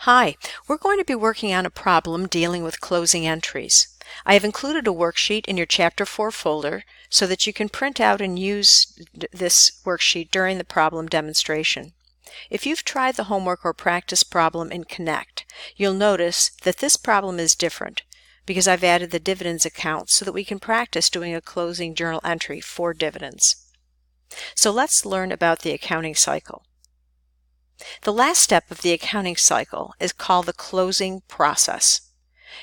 Hi, we're going to be working on a problem dealing with closing entries. I have included a worksheet in your Chapter 4 folder so that you can print out and use this worksheet during the problem demonstration. If you've tried the homework or practice problem in Connect, you'll notice that this problem is different because I've added the dividends account so that we can practice doing a closing journal entry for dividends. So let's learn about the accounting cycle. The last step of the accounting cycle is called the closing process.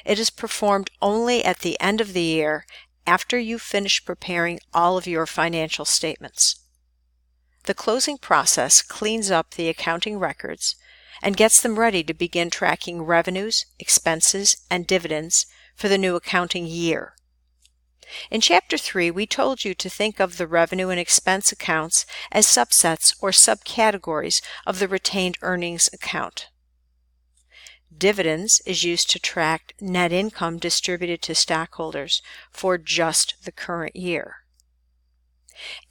It is performed only at the end of the year after you've finished preparing all of your financial statements. The closing process cleans up the accounting records and gets them ready to begin tracking revenues, expenses, and dividends for the new accounting year. In Chapter 3, we told you to think of the revenue and expense accounts as subsets or subcategories of the retained earnings account. Dividends is used to track net income distributed to stockholders for just the current year.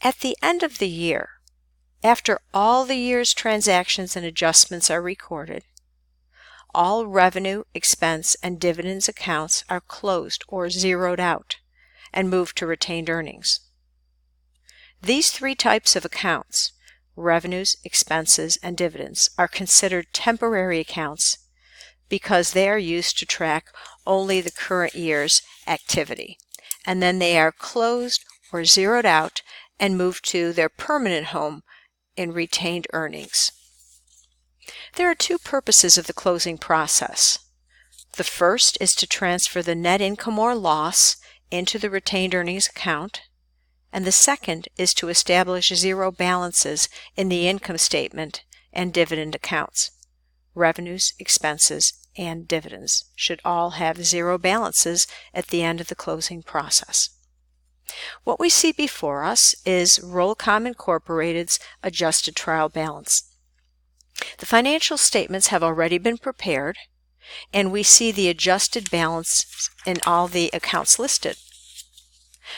At the end of the year, after all the year's transactions and adjustments are recorded, all revenue, expense, and dividends accounts are closed or zeroed out and moved to retained earnings. These three types of accounts, revenues, expenses, and dividends, are considered temporary accounts because they are used to track only the current year's activity, and then they are closed or zeroed out and moved to their permanent home in retained earnings. There are two purposes of the closing process. The first is to transfer the net income or loss into the retained earnings account, and the second is to establish zero balances in the income statement and dividend accounts. Revenues, expenses, and dividends should all have zero balances at the end of the closing process. What we see before us is Rollcom Incorporated's adjusted trial balance. The financial statements have already been prepared, and we see the adjusted balance in all the accounts listed.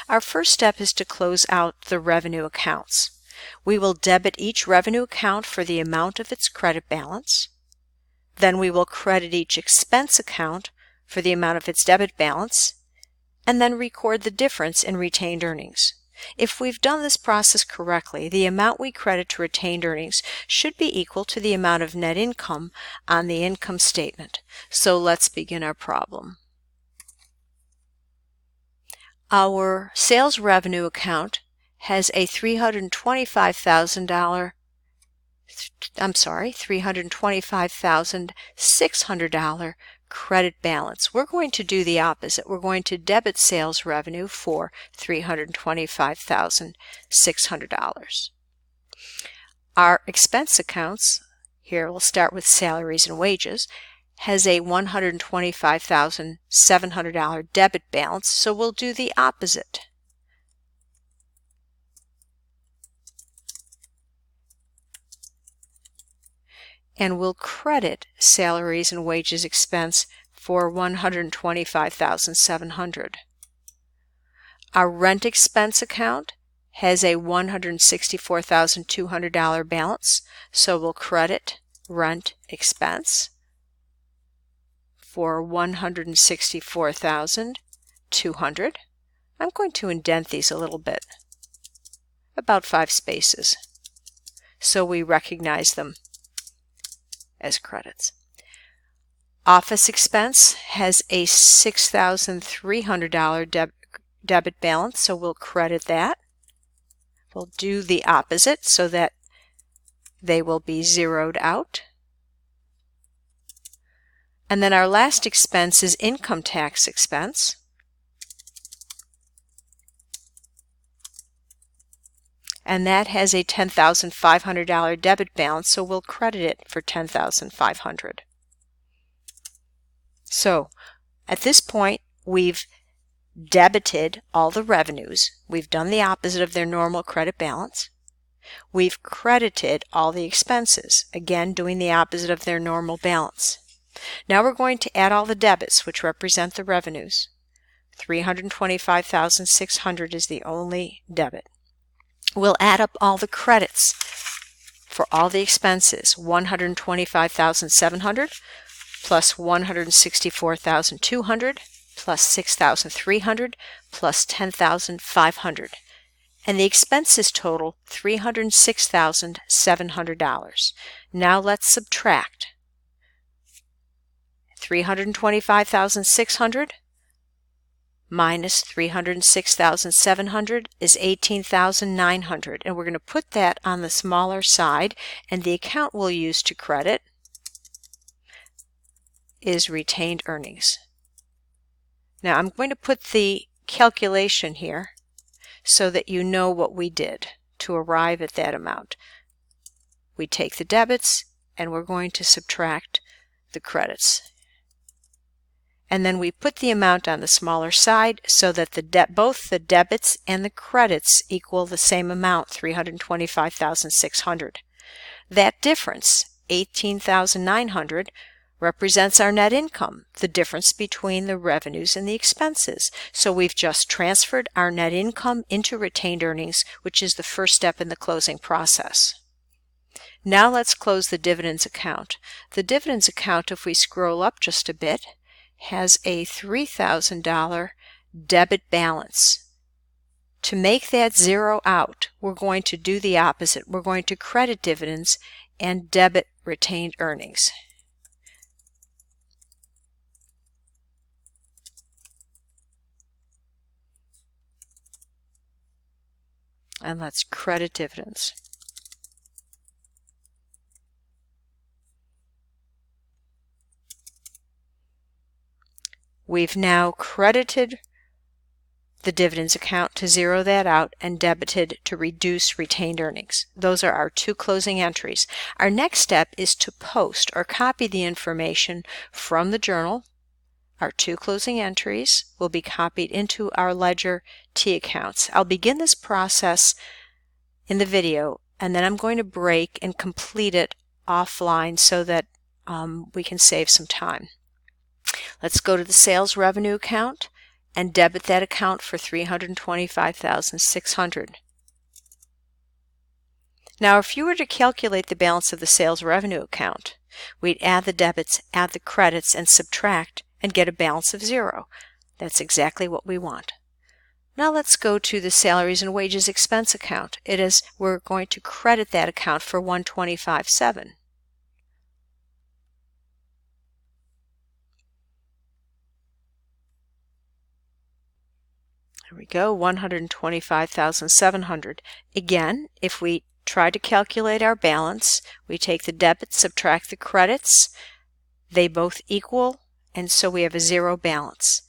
Our first step is to close out the revenue accounts. We will debit each revenue account for the amount of its credit balance. Then we will credit each expense account for the amount of its debit balance, and then record the difference in retained earnings. If we've done this process correctly, the amount we credit to retained earnings should be equal to the amount of net income on the income statement. So let's begin our problem. Our sales revenue account has a $325,600 credit balance. We're going to do the opposite. We're going to debit sales revenue for $325,600. Our expense accounts, here we'll start with salaries and wages, has a $125,700 debit balance, so we'll do the opposite. And we'll credit salaries and wages expense for $125,700. Our rent expense account has a $164,200 balance, so we'll credit rent expense for $164,200. I'm going to indent these a little bit, about 5 spaces, so we recognize them as credits. Office expense has a $6,300 debit balance, so we'll credit that. We'll do the opposite so that they will be zeroed out. And then our last expense is income tax expense. And that has a $10,500 debit balance, so we'll credit it for $10,500. So at this point, we've debited all the revenues. We've done the opposite of their normal credit balance. We've credited all the expenses, again doing the opposite of their normal balance. Now we're going to add all the debits, which represent the revenues. $325,600 is the only debit. We'll add up all the credits for all the expenses. $125,700 plus 164,200 plus 6,300 plus 10,500. And the expenses total $306,700. Now let's subtract. 325,600 minus 306,700 is 18,900, and we're going to put that on the smaller side, and the account we'll use to credit is retained earnings. Now I'm going to put the calculation here so that you know what we did to arrive at that amount. We take the debits and we're going to subtract the credits. And then we put the amount on the smaller side so that both the debits and the credits equal the same amount, $325,600. That difference, $18,900, represents our net income, the difference between the revenues and the expenses. So we've just transferred our net income into retained earnings, which is the first step in the closing process. Now let's close the dividends account. The dividends account, if we scroll up just a bit, has a $3,000 debit balance. To make that zero out, we're going to do the opposite. We're going to credit dividends and debit retained earnings. And let's credit dividends. We've now credited the dividends account to zero that out and debited to reduce retained earnings. Those are our two closing entries. Our next step is to post or copy the information from the journal. Our two closing entries will be copied into our ledger T accounts. I'll begin this process in the video, and then I'm going to break and complete it offline so that we can save some time. Let's go to the sales revenue account and debit that account for $325,600. Now, if you were to calculate the balance of the sales revenue account, we'd add the debits, add the credits, and subtract and get a balance of zero. That's exactly what we want. Now let's go to the salaries and wages expense account. We're going to credit that account for $125,700. There we go, $125,700. Again, if we try to calculate our balance, we take the debits, subtract the credits, they both equal, and so we have a zero balance.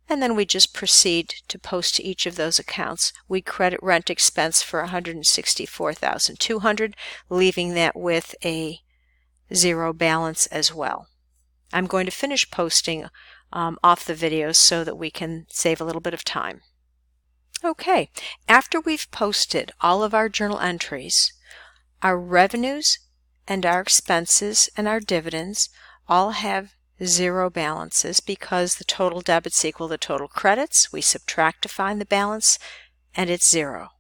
And then we just proceed to post to each of those accounts. We credit rent expense for $164,200, leaving that with a zero balance as well. I'm going to finish posting off the videos so that we can save a little bit of time. Okay, after we've posted all of our journal entries, our revenues and our expenses and our dividends all have zero balances because the total debits equal the total credits. We subtract to find the balance, and it's zero.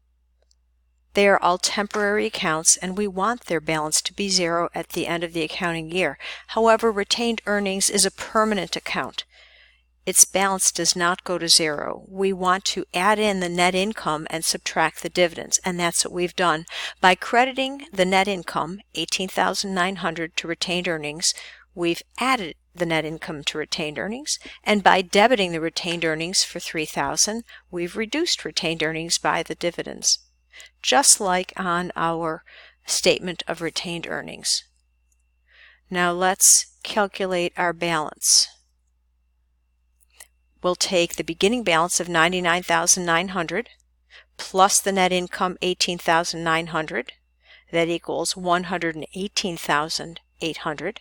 They are all temporary accounts, and we want their balance to be zero at the end of the accounting year. However, retained earnings is a permanent account. Its balance does not go to zero. We want to add in the net income and subtract the dividends, and that's what we've done. By crediting the net income, $18,900, to retained earnings, we've added the net income to retained earnings, and by debiting the retained earnings for $3,000, we've reduced retained earnings by the dividends, just like on our statement of retained earnings. Now let's calculate our balance. We'll take the beginning balance of $99,900 plus the net income $18,900. That equals $118,800.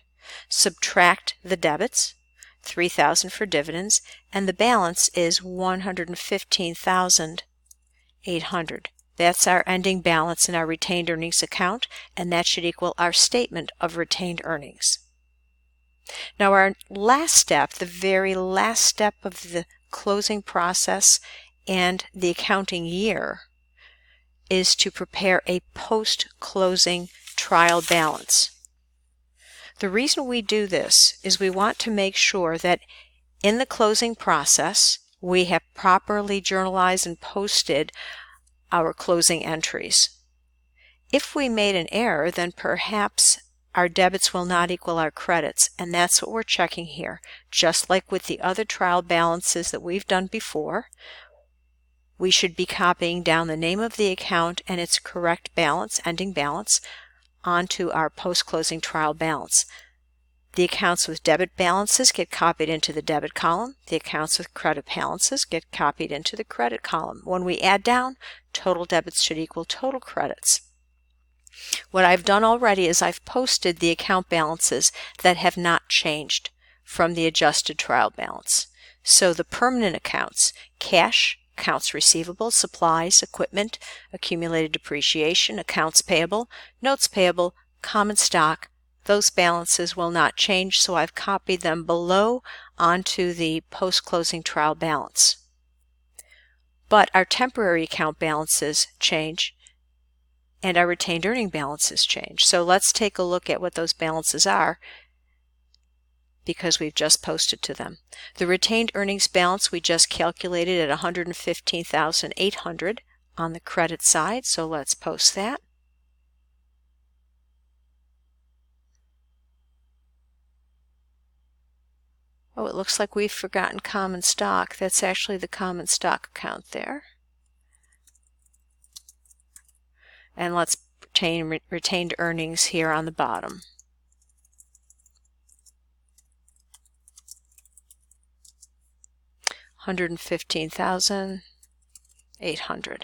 Subtract the debits, $3,000 for dividends, and the balance is $115,800. That's our ending balance in our retained earnings account, and that should equal our statement of retained earnings. Now our last step, the very last step of the closing process and the accounting year, is to prepare a post-closing trial balance. The reason we do this is we want to make sure that in the closing process, we have properly journalized and posted our closing entries. If we made an error, then perhaps our debits will not equal our credits, and that's what we're checking here. Just like with the other trial balances that we've done before, we should be copying down the name of the account and its correct balance, ending balance, onto our post-closing trial balance. The accounts with debit balances get copied into the debit column. The accounts with credit balances get copied into the credit column. When we add down, total debits should equal total credits. What I've done already is I've posted the account balances that have not changed from the adjusted trial balance. So the permanent accounts, cash, accounts receivable, supplies, equipment, accumulated depreciation, accounts payable, notes payable, common stock, those balances will not change, so I've copied them below onto the post-closing trial balance. But our temporary account balances change and our retained earning balances change. So let's take a look at what those balances are because we've just posted to them. The retained earnings balance we just calculated at $115,800 on the credit side, so let's post that. Oh, it looks like we've forgotten common stock. That's actually the common stock account there. And let's retain retained earnings here on the bottom. $115,800.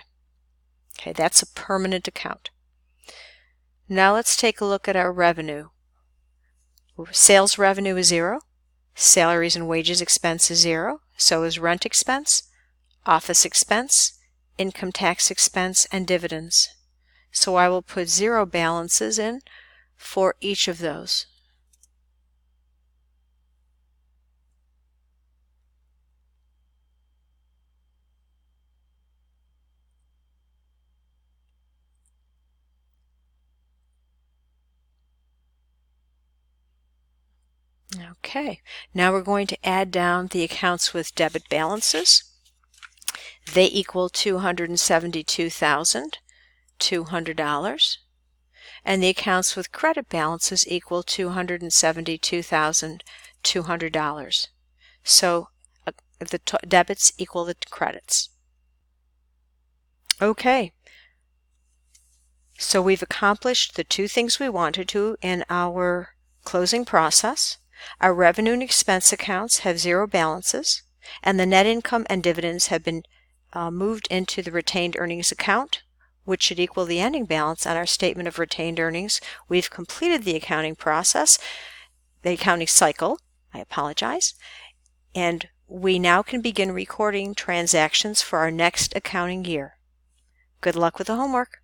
Okay, that's a permanent account. Now let's take a look at our revenue. Sales revenue is 0. Salaries and wages expense is 0. So is rent expense, office expense, income tax expense, and dividends. So I will put 0 balances in for each of those. Okay, now we're going to add down the accounts with debit balances. They equal $272,200. And the accounts with credit balances equal $272,200. So the debits equal the credits. Okay, so we've accomplished the two things we wanted to in our closing process. Our revenue and expense accounts have 0 balances, and the net income and dividends have been moved into the retained earnings account, which should equal the ending balance on our statement of retained earnings. We've completed the accounting process, the accounting cycle, I apologize, and we now can begin recording transactions for our next accounting year. Good luck with the homework.